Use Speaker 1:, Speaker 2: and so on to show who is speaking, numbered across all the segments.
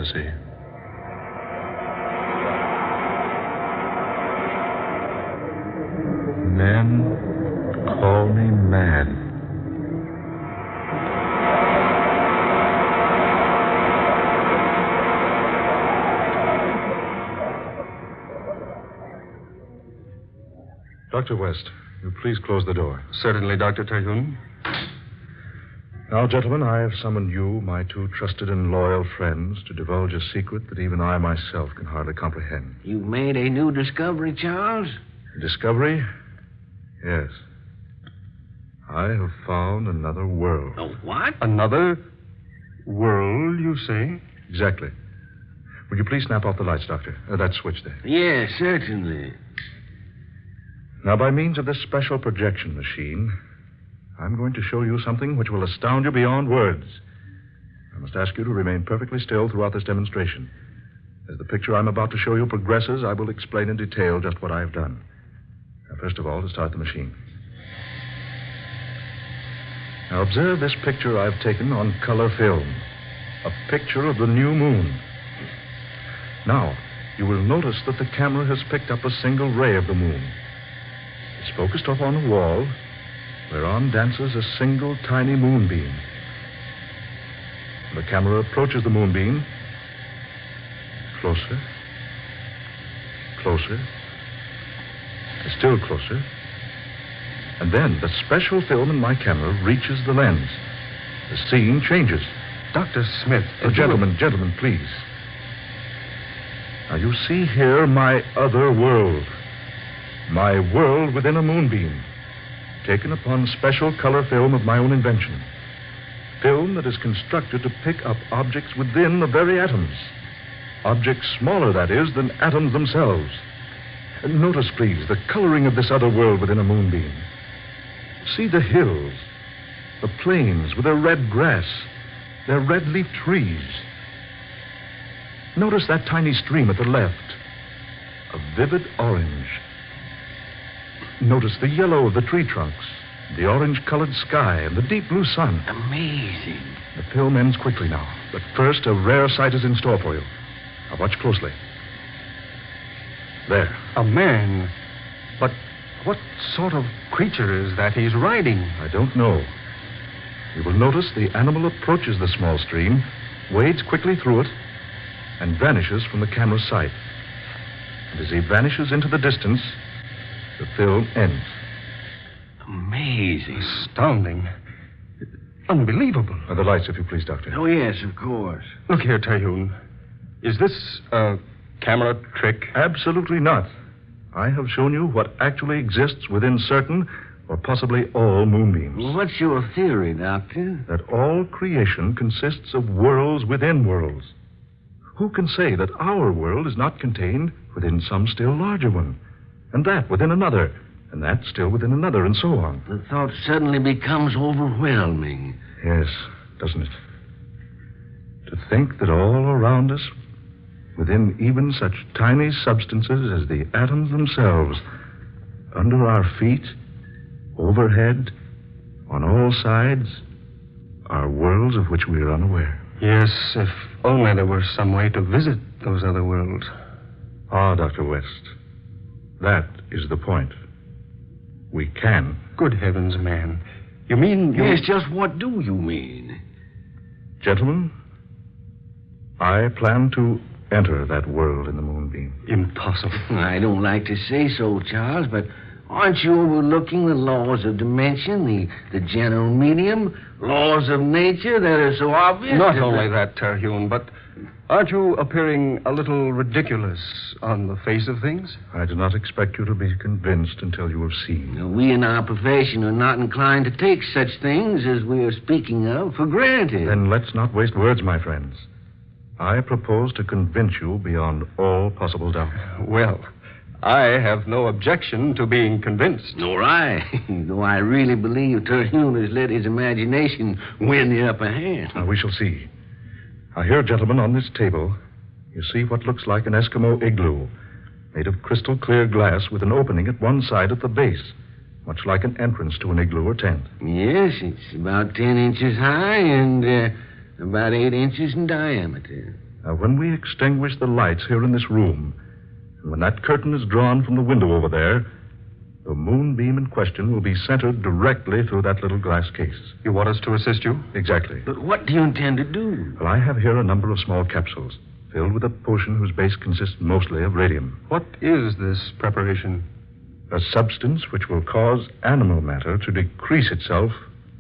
Speaker 1: fantasy. Men call me mad. Dr. West, will you please close the door?
Speaker 2: Certainly, Dr. Terhune.
Speaker 1: Now, gentlemen, I have summoned you, my two trusted and loyal friends, to divulge a secret that even I myself can hardly comprehend.
Speaker 3: You've made a new discovery, Charles?
Speaker 1: Discovery? Yes. I have found another world.
Speaker 3: Oh, what?
Speaker 2: Another world, you say?
Speaker 1: Exactly. Would you please snap off the lights, Doctor? That switch there.
Speaker 3: Yes, certainly.
Speaker 1: Now, by means of this special projection machine, I'm going to show you something which will astound you beyond words. I must ask you to remain perfectly still throughout this demonstration. As the picture I'm about to show you progresses, I will explain in detail just what I have done. Now, first of all, to start the machine. Now, observe this picture I've taken on color film. A picture of the new moon. Now, you will notice that the camera has picked up a single ray of the moon. It's focused up on a wall, whereon dances a single tiny moonbeam. The camera approaches the moonbeam. Closer. Closer. Still closer. And then the special film in my camera reaches the lens. The scene changes.
Speaker 2: Dr. Smith.
Speaker 1: Gentlemen, please. Now, you see here my other world. My world within a moonbeam. Taken upon special color film of my own invention. Film that is constructed to pick up objects within the very atoms. Objects smaller, that is, than atoms themselves. Notice, please, the coloring of this other world within a moonbeam. See the hills, the plains with their red grass, their red-leaf trees. Notice that tiny stream at the left, a vivid orange. Notice the yellow of the tree trunks, the orange-colored sky, and the deep blue sun.
Speaker 3: Amazing.
Speaker 1: The film ends quickly now, but first a rare sight is in store for you. Now watch closely. There.
Speaker 2: A man. But what sort of creature is that he's riding?
Speaker 1: I don't know. You will notice the animal approaches the small stream, wades quickly through it, and vanishes from the camera's sight. And as he vanishes into the distance, the film ends.
Speaker 3: Amazing.
Speaker 2: Astounding. Unbelievable.
Speaker 1: The lights, if you please, Doctor.
Speaker 3: Oh, yes, of course.
Speaker 2: Look here, Terhune. Is this a camera trick?
Speaker 1: Absolutely not. I have shown you what actually exists within certain, or possibly all, moonbeams.
Speaker 3: Well, what's your theory, Doctor?
Speaker 1: That all creation consists of worlds within worlds. Who can say that our world is not contained within some still larger one? And that within another, and that still within another, and so on.
Speaker 3: The thought suddenly becomes overwhelming.
Speaker 1: Yes, doesn't it? To think that all around us, within even such tiny substances as the atoms themselves, under our feet, overhead, on all sides, are worlds of which we are unaware.
Speaker 2: Yes, if only there were some way to visit those other worlds.
Speaker 1: Ah, Dr. West, that is the point. We can.
Speaker 2: Good heavens, man. You mean you...
Speaker 3: Yes, just what do you mean?
Speaker 1: Gentlemen, I plan to enter that world in the moonbeam.
Speaker 2: Impossible.
Speaker 3: I don't like to say so, Charles, but aren't you overlooking the laws of dimension, the general medium, laws of nature that are so obvious?
Speaker 2: Not only that, Terhune, but aren't you appearing a little ridiculous on the face of things?
Speaker 1: I do not expect you to be convinced until you have seen.
Speaker 3: Now, we in our profession are not inclined to take such things as we are speaking of for granted.
Speaker 1: Then let's not waste words, my friends. I propose to convince you beyond all possible doubt.
Speaker 2: Well, I have no objection to being convinced.
Speaker 3: Nor I. Though I really believe Terhune has let his imagination win the upper hand.
Speaker 1: Now, we shall see. Now, here, gentlemen, on this table, you see what looks like an Eskimo igloo, made of crystal clear glass with an opening at one side at the base, much like an entrance to an igloo or tent.
Speaker 3: Yes, it's about 10 inches high and about 8 inches in diameter.
Speaker 1: Now, when we extinguish the lights here in this room, and when that curtain is drawn from the window over there, the moonbeam in question will be centered directly through that little glass case.
Speaker 2: You want us to assist you?
Speaker 1: Exactly.
Speaker 3: But what do you intend to do?
Speaker 1: Well, I have here a number of small capsules filled with a potion whose base consists mostly of radium.
Speaker 2: What is this preparation?
Speaker 1: A substance which will cause animal matter to decrease itself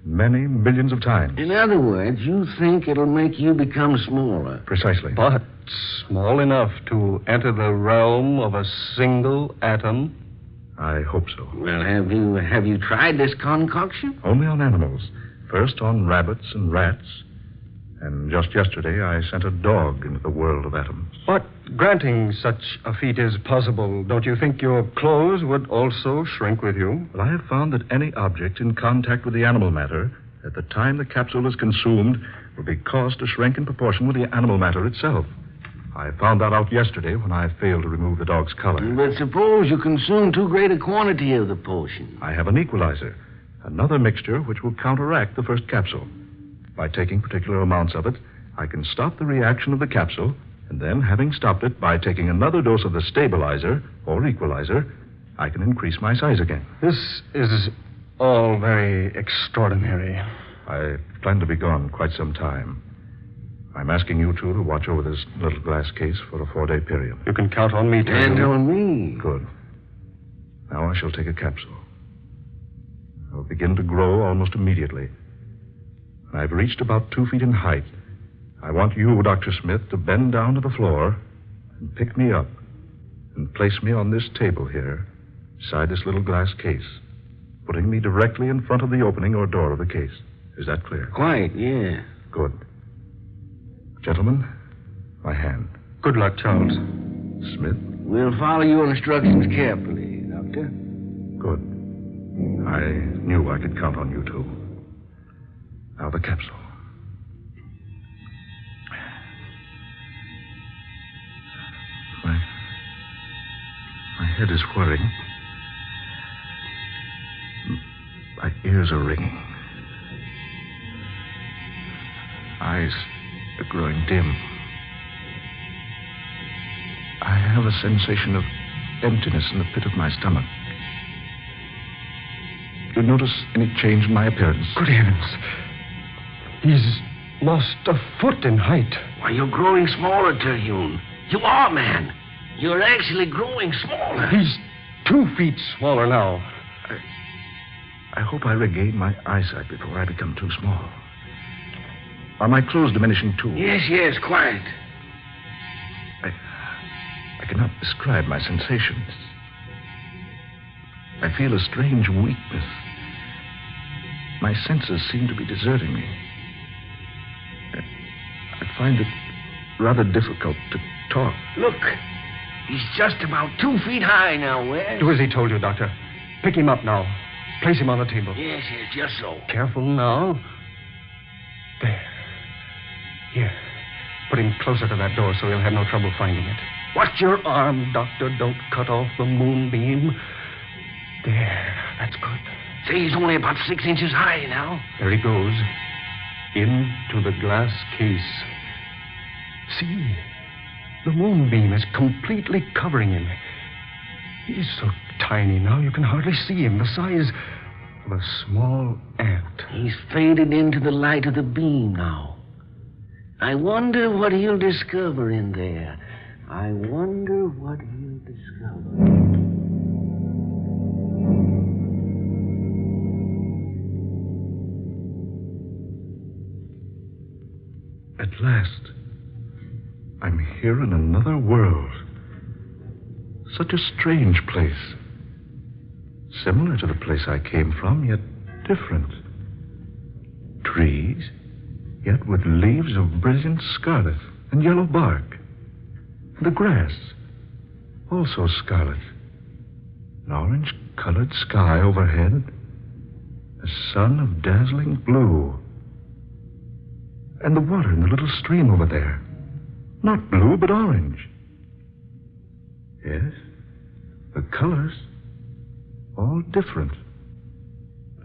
Speaker 1: many millions of times.
Speaker 3: In other words, you think it'll make you become smaller.
Speaker 1: Precisely.
Speaker 2: But small enough to enter the realm of a single atom?
Speaker 1: I hope so.
Speaker 3: Well, have you tried this concoction?
Speaker 1: Only on animals. First on rabbits and rats. And just yesterday, I sent a dog into the world of atoms.
Speaker 2: But granting such a feat is possible, don't you think your clothes would also shrink with you?
Speaker 1: Well, I have found that any object in contact with the animal matter, at the time the capsule is consumed, will be caused to shrink in proportion with the animal matter itself. I found that out yesterday when I failed to remove the dog's collar.
Speaker 3: But suppose you consume too great a quantity of the potion.
Speaker 1: I have an equalizer, another mixture which will counteract the first capsule. By taking particular amounts of it, I can stop the reaction of the capsule, and then, having stopped it by taking another dose of the stabilizer or equalizer, I can increase my size again.
Speaker 2: This is all very extraordinary.
Speaker 1: I plan to be gone quite some time. I'm asking you two to watch over this little glass case for a 4-day period.
Speaker 2: You can count on me, Ted.
Speaker 3: And on me.
Speaker 1: Good. Now I shall take a capsule. I'll begin to grow almost immediately. I've reached about 2 feet in height. I want you, Dr. Smith, to bend down to the floor and pick me up and place me on this table here, beside this little glass case, putting me directly in front of the opening or door of the case. Is that clear?
Speaker 3: Quite, yeah.
Speaker 1: Good. Gentlemen, my hand.
Speaker 2: Good luck, Charles.
Speaker 1: Smith?
Speaker 3: We'll follow your instructions carefully, Doctor.
Speaker 1: Good. I knew I could count on you two. Now the capsule. My head is whirring. My ears are ringing. Eyes are growing dim. I have a sensation of emptiness in the pit of my stomach. Do you notice any change in my appearance?
Speaker 2: Good heavens. He's lost a foot in height.
Speaker 3: Why, you're growing smaller, Terhune. You are, man. You're actually growing smaller.
Speaker 2: He's 2 feet smaller now.
Speaker 1: I hope I regain my eyesight before I become too small. Are my clothes diminishing too?
Speaker 3: Yes, quite.
Speaker 1: I cannot describe my sensations. I feel a strange weakness. My senses seem to be deserting me. I find it rather difficult to talk.
Speaker 3: Look, he's just about 2 feet high now, Wes.
Speaker 2: Do as he told you, Doctor. Pick him up now. Place him on the table.
Speaker 3: Yes, just so.
Speaker 2: Careful now. There. Here. Put him closer to that door so he'll have no trouble finding it. Watch your arm, Doctor. Don't cut off the moonbeam. There. That's good.
Speaker 3: Say, he's only about 6 inches high now.
Speaker 2: There he goes. Into the glass case. See? The moonbeam is completely covering him. He's so tiny now you can hardly see him. The size of a small ant.
Speaker 3: He's faded into the light of the beam now. I wonder what he'll discover in there. I wonder what he'll discover.
Speaker 1: At last, I'm here in another world. Such a strange place. Similar to the place I came from, yet different. Trees, yet with leaves of brilliant scarlet and yellow bark. The grass, also scarlet. An orange-colored sky overhead. A sun of dazzling blue. And the water in the little stream over there. Not blue, but orange. Yes, the colors, all different.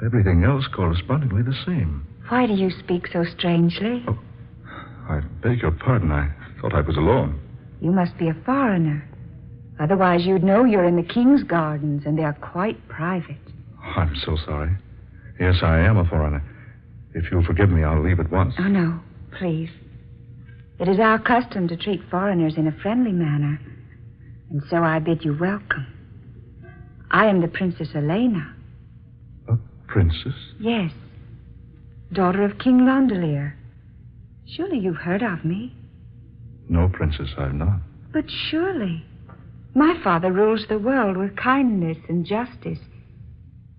Speaker 1: Everything else correspondingly the same.
Speaker 4: Why do you speak so strangely?
Speaker 1: Oh, I beg your pardon. I thought I was alone.
Speaker 4: You must be a foreigner. Otherwise, you'd know you're in the king's gardens, and they're quite private.
Speaker 1: I'm so sorry. Yes, I am a foreigner. If you'll forgive me, I'll leave at once.
Speaker 4: Oh, no, please. It is our custom to treat foreigners in a friendly manner, and so I bid you welcome. I am the Princess Elena.
Speaker 1: A princess?
Speaker 4: Yes, daughter of King Londelier. Surely you've heard of me.
Speaker 1: No, Princess, I've not.
Speaker 4: But surely. My father rules the world with kindness and justice,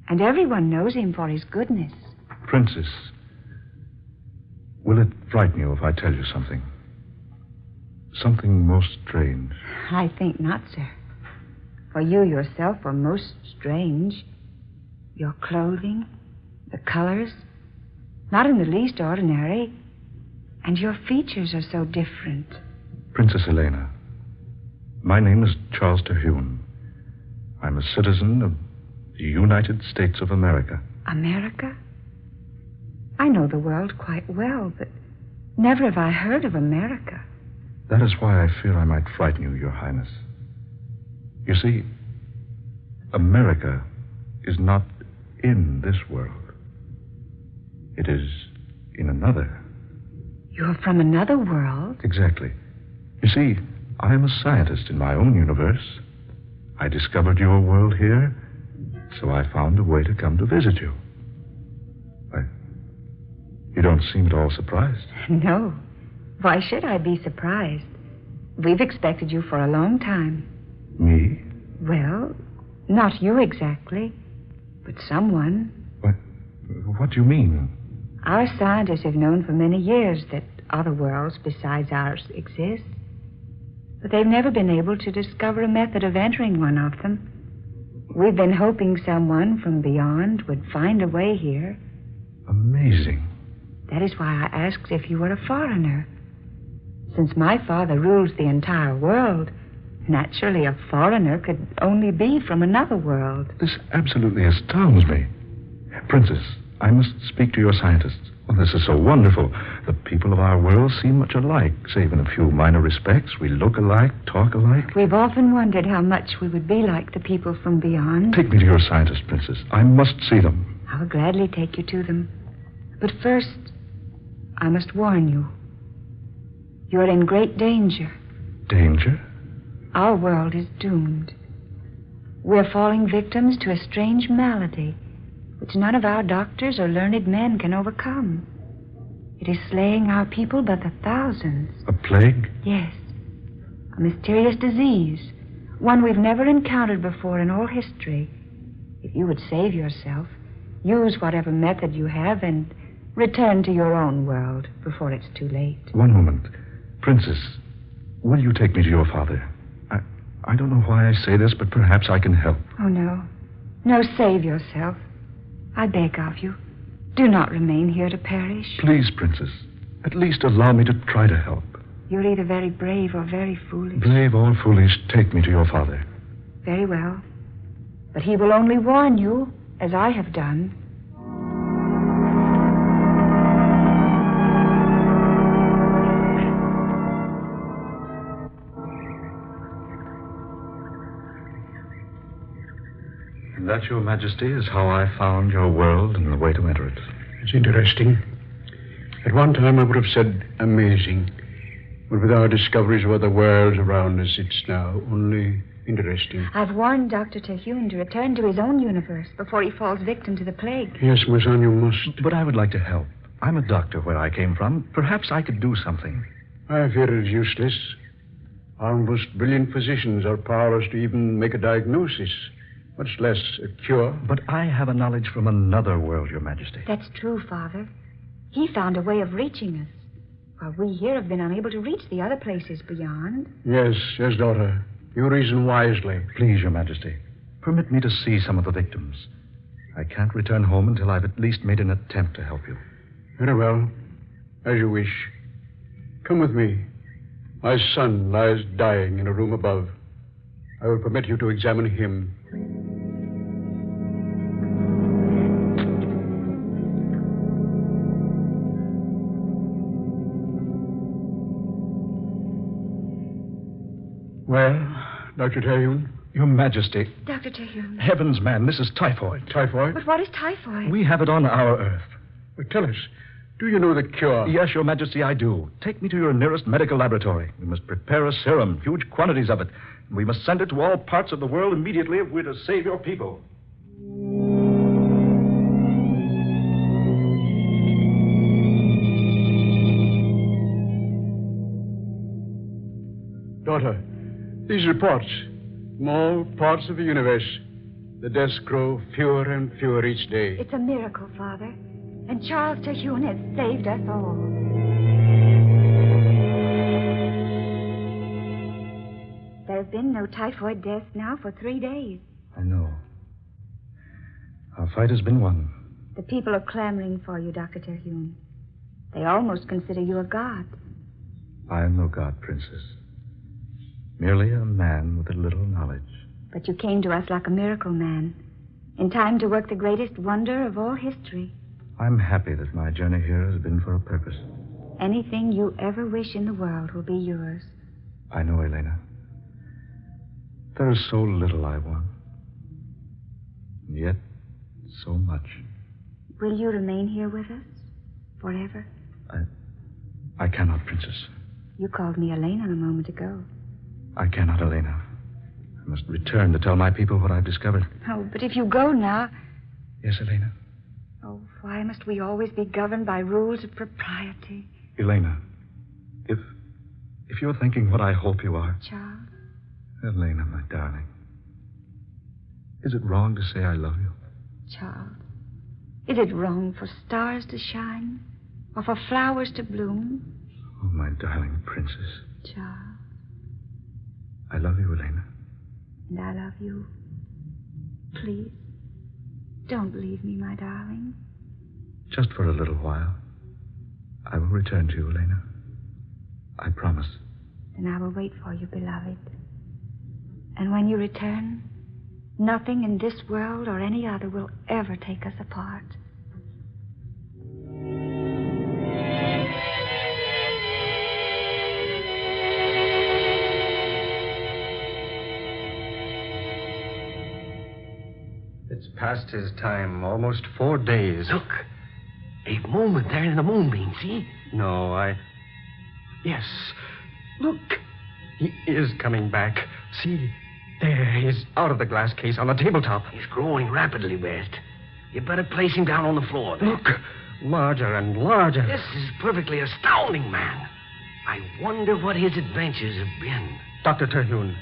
Speaker 4: and everyone knows him for his goodness.
Speaker 1: Princess, will it frighten you if I tell you something? Something most strange.
Speaker 4: I think not, sir. For you yourself are most strange. Your clothing, the colors, not in the least ordinary, and your features are so different.
Speaker 1: Princess Elena, my name is Charles Terhune. I'm a citizen of the United States of America.
Speaker 4: America? I know the world quite well, but never have I heard of America.
Speaker 1: That is why I fear I might frighten you, Your Highness. You see, America is not in this world. It is in another.
Speaker 4: You're from another world?
Speaker 1: Exactly. You see, I am a scientist in my own universe. I discovered your world here, so I found a way to come to visit you. Why, you don't seem at all surprised.
Speaker 4: No. Why should I be surprised? We've expected you for a long time.
Speaker 1: Me?
Speaker 4: Well, not you exactly, but someone.
Speaker 1: What do you mean?
Speaker 4: Our scientists have known for many years that other worlds besides ours exist, but they've never been able to discover a method of entering one of them. We've been hoping someone from beyond would find a way here.
Speaker 1: Amazing.
Speaker 4: That is why I asked if you were a foreigner. Since my father rules the entire world, naturally a foreigner could only be from another world.
Speaker 1: This absolutely astounds me. Princess, I must speak to your scientists. Oh, this is so wonderful. The people of our world seem much alike, save in a few minor respects. We look alike, talk alike.
Speaker 4: We've often wondered how much we would be like the people from beyond.
Speaker 1: Take me to your scientists, Princess. I must see them.
Speaker 4: I'll gladly take you to them. But first, I must warn you. You're in great danger.
Speaker 1: Danger?
Speaker 4: Our world is doomed. We're falling victims to a strange malady which none of our doctors or learned men can overcome. It is slaying our people by the thousands.
Speaker 1: A plague?
Speaker 4: Yes. A mysterious disease. One we've never encountered before in all history. If you would save yourself, use whatever method you have and return to your own world before it's too late.
Speaker 1: One moment. Princess, will you take me to your father? I don't know why I say this, but perhaps I can help.
Speaker 4: Oh, no. No, save yourself. I beg of you. Do not remain here to perish.
Speaker 1: Please, Princess. At least allow me to try to help.
Speaker 4: You're either very brave or very foolish.
Speaker 1: Brave or foolish, take me to your father.
Speaker 4: Very well. But he will only warn you, as I have done.
Speaker 1: And that, Your Majesty, is how I found your world and the way to enter it.
Speaker 2: It's interesting. At one time, I would have said amazing. But with our discoveries of other worlds around us, it's now only interesting.
Speaker 4: I've warned Dr. Terhune to return to his own universe before he falls victim to the plague.
Speaker 2: Yes, my son, you must.
Speaker 1: But I would like to help. I'm a doctor where I came from. Perhaps I could do something.
Speaker 2: I fear it is useless. Our most brilliant physicians are powerless to even make a diagnosis, much less a cure.
Speaker 1: But I have a knowledge from another world, Your Majesty.
Speaker 4: That's true, Father. He found a way of reaching us, while we here have been unable to reach the other places beyond.
Speaker 2: Yes, daughter. You reason wisely.
Speaker 1: Please, Your Majesty, permit me to see some of the victims. I can't return home until I've at least made an attempt to help you.
Speaker 2: Very well. As you wish. Come with me. My son lies dying in a room above. I will permit you to examine him. Well, Dr. Terhune?
Speaker 1: Your Majesty.
Speaker 4: Dr. Terhune.
Speaker 1: Heavens, man, this is typhoid.
Speaker 2: Typhoid?
Speaker 4: But what is typhoid?
Speaker 1: We have it on our Earth.
Speaker 2: Well, tell us, do you know the cure?
Speaker 1: Yes, Your Majesty, I do. Take me to your nearest medical laboratory. We must prepare a serum, huge quantities of it. We must send it to all parts of the world immediately if we're to save your people.
Speaker 2: Daughter, these reports from all parts of the universe, the deaths grow fewer and fewer each day.
Speaker 4: It's a miracle, Father. And Charles Terhune has saved us all. There have been no typhoid deaths now for 3 days.
Speaker 1: I know. Our fight has been won.
Speaker 4: The people are clamoring for you, Dr. Terhune. They almost consider you a god.
Speaker 1: I am no god, Princess. Merely a man with a little knowledge.
Speaker 4: But you came to us like a miracle man, in time to work the greatest wonder of all history.
Speaker 1: I'm happy that my journey here has been for a purpose.
Speaker 4: Anything you ever wish in the world will be yours.
Speaker 1: I know, Elena. There is so little I want. And yet, so much.
Speaker 4: Will you remain here with us? Forever?
Speaker 1: I cannot, Princess.
Speaker 4: You called me Elena a moment ago.
Speaker 1: I cannot, Elena. I must return to tell my people what I've discovered.
Speaker 4: Oh, but if you go now...
Speaker 1: Yes, Elena?
Speaker 4: Oh, why must we always be governed by rules of propriety?
Speaker 1: Elena, if you're thinking what I hope you are...
Speaker 4: Charles?
Speaker 1: Elena, my darling. Is it wrong to say I love you?
Speaker 4: Charles, is it wrong for stars to shine? Or for flowers to bloom?
Speaker 1: Oh, my darling princess.
Speaker 4: Charles.
Speaker 1: I love you, Elena.
Speaker 4: And I love you. Please, don't leave me, my darling.
Speaker 1: Just for a little while. I will return to you, Elena. I promise.
Speaker 4: Then I will wait for you, beloved. And when you return, nothing in this world or any other will ever take us apart.
Speaker 2: It's past his time, almost 4 days.
Speaker 3: Look, a movement there in the moonbeam, see?
Speaker 2: No, Yes, look. He is coming back. See, there he is out of the glass case on the tabletop.
Speaker 3: He's growing rapidly, West. You better place him down on the floor. Then.
Speaker 2: Look, larger and larger.
Speaker 3: This is perfectly astounding, man. I wonder what his adventures have been.
Speaker 2: Dr. Terhune.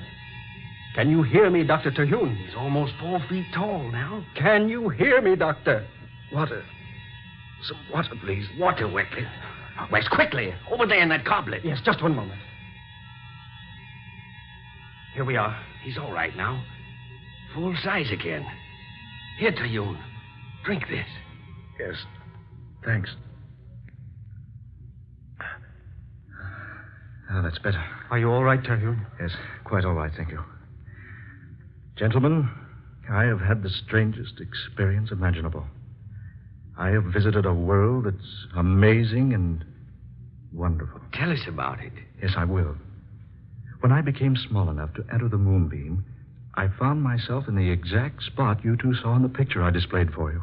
Speaker 2: Can you hear me, Dr. Terhune?
Speaker 3: He's almost 4 feet tall now.
Speaker 2: Can you hear me, Doctor?
Speaker 1: Water. Some water, please.
Speaker 3: Water, West. West, quickly. Over there in that goblet.
Speaker 2: Yes, just one moment. Here we are.
Speaker 3: He's all right now. Full size again. Here, Terhune. Drink this.
Speaker 1: Yes. Thanks. Ah, that's better.
Speaker 2: Are you all right, Terhune?
Speaker 1: Yes, quite all right, thank you. Gentlemen, I have had the strangest experience imaginable. I have visited a world that's amazing and wonderful.
Speaker 3: Tell us about it.
Speaker 1: Yes, I will. When I became small enough to enter the moonbeam, I found myself in the exact spot you two saw in the picture I displayed for you.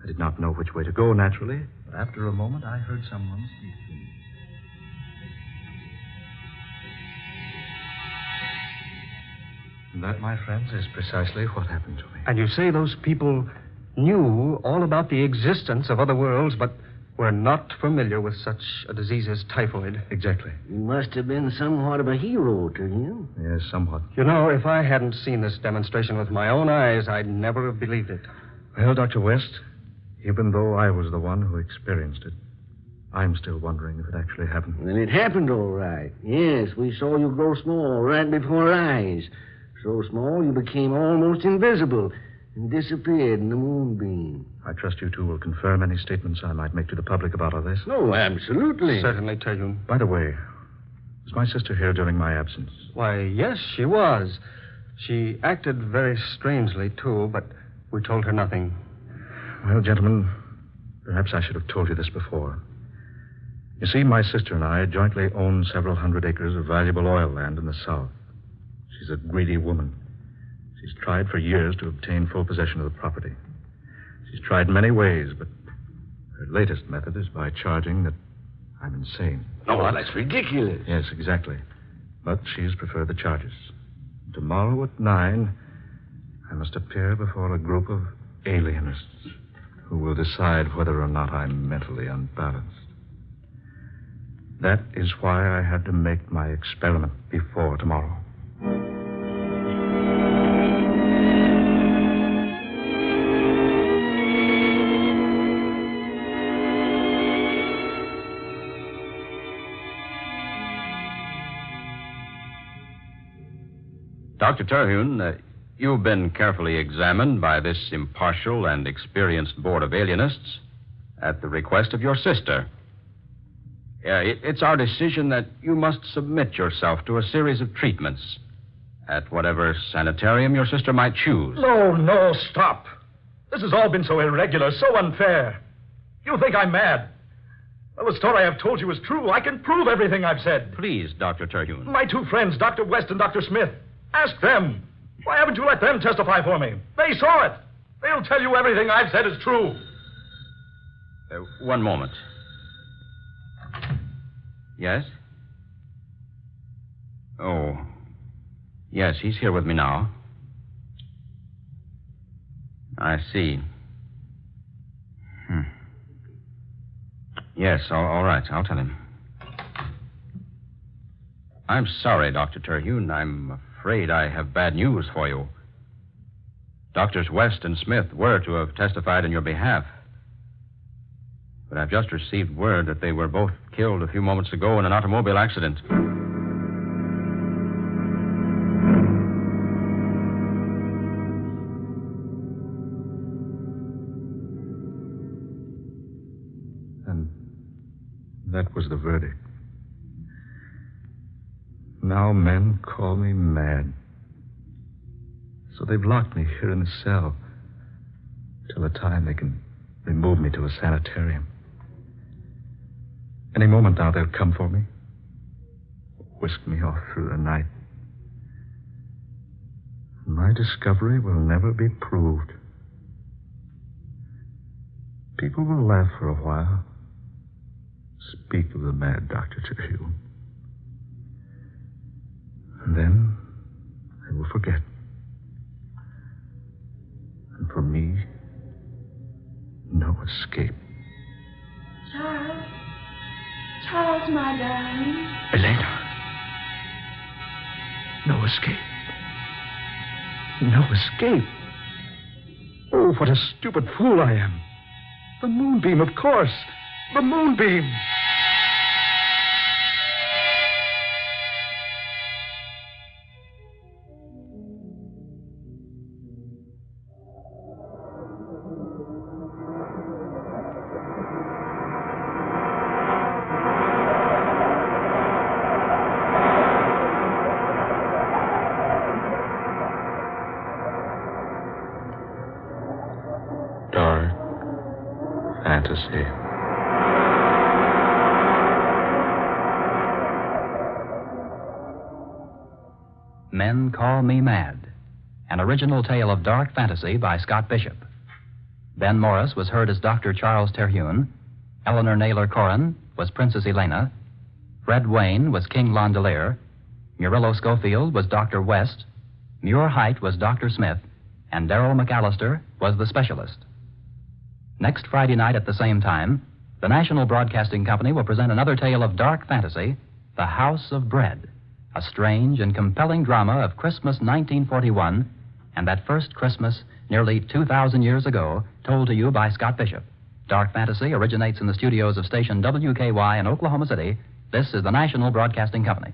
Speaker 1: I did not know which way to go, naturally, but after a moment I heard someone speak to me. And that, my friends, is precisely what happened to me.
Speaker 2: And you say those people knew all about the existence of other worlds, but were not familiar with such a disease as typhoid.
Speaker 1: Exactly.
Speaker 3: You must have been somewhat of a hero to him.
Speaker 1: Yes, somewhat.
Speaker 2: You know, if I hadn't seen this demonstration with my own eyes, I'd never have believed it.
Speaker 1: Well, Dr. West, even though I was the one who experienced it, I'm still wondering if it actually happened.
Speaker 3: Then it happened all right. Yes, we saw you grow small right before our eyes. So small you became almost invisible and disappeared in the moonbeam.
Speaker 1: I trust you two will confirm any statements I might make to the public about all this.
Speaker 3: No, absolutely.
Speaker 2: Certainly, Terhune.
Speaker 1: By the way, was my sister here during my absence?
Speaker 2: Why, yes, she was. She acted very strangely, too, but we told her nothing.
Speaker 1: Well, gentlemen, perhaps I should have told you this before. You see, my sister and I jointly own several hundred acres of valuable oil land in the south. She's a greedy woman. She's tried for years to obtain full possession of the property. She's tried many ways, but her latest method is by charging that I'm insane.
Speaker 3: No, well, that's ridiculous.
Speaker 1: Yes, exactly. But she's preferred the charges. Tomorrow at 9, I must appear before a group of alienists who will decide whether or not I'm mentally unbalanced. That is why I had to make my experiment before tomorrow.
Speaker 5: Dr. Terhune, you've been carefully examined by this impartial and experienced board of alienists at the request of your sister. It's our decision that you must submit yourself to a series of treatments at whatever sanitarium your sister might choose.
Speaker 1: No, stop. This has all been so irregular, so unfair. You think I'm mad. Well, the story I've told you is true. I can prove everything I've said.
Speaker 5: Please, Dr. Terhune.
Speaker 1: My two friends, Dr. West and Dr. Smith. Ask them. Why haven't you let them testify for me? They saw it. They'll tell you everything I've said is true.
Speaker 5: One moment. Yes? Oh. Yes, he's here with me now. I see. Yes, all right. I'll tell him. I'm sorry, Dr. Terhune. I'm afraid I have bad news for you. Doctors West and Smith were to have testified in your behalf. But I've just received word that they were both killed a few moments ago in an automobile accident.
Speaker 1: And that was the verdict. Now men call me mad. So they've locked me here in the cell till the time they can remove me to a sanitarium. Any moment now they'll come for me, whisk me off through the night. My discovery will never be proved. People will laugh for a while, speak of the mad Dr. Terhune. And then they will forget. And for me, no escape.
Speaker 6: Charles, my darling.
Speaker 1: Elena. No escape. No escape. Oh, what a stupid fool I am. The moonbeam, of course. The moonbeam. Darkfantasy.
Speaker 7: Men Call Me Mad, an original tale of dark fantasy by Scott Bishop. Ben Morris was heard as Dr. Charles Terhune. Eleanor Naylor Corrin was Princess Elena. Fred Wayne was King Londelier. Murillo Schofield was Dr. West. Muir Height was Dr. Smith. And Darrell McAllister was the specialist. Next Friday night at the same time, the National Broadcasting Company will present another tale of dark fantasy, The House of Bread, a strange and compelling drama of Christmas 1941 and that first Christmas nearly 2,000 years ago, told to you by Scott Bishop. Dark fantasy originates in the studios of station WKY in Oklahoma City. This is the National Broadcasting Company.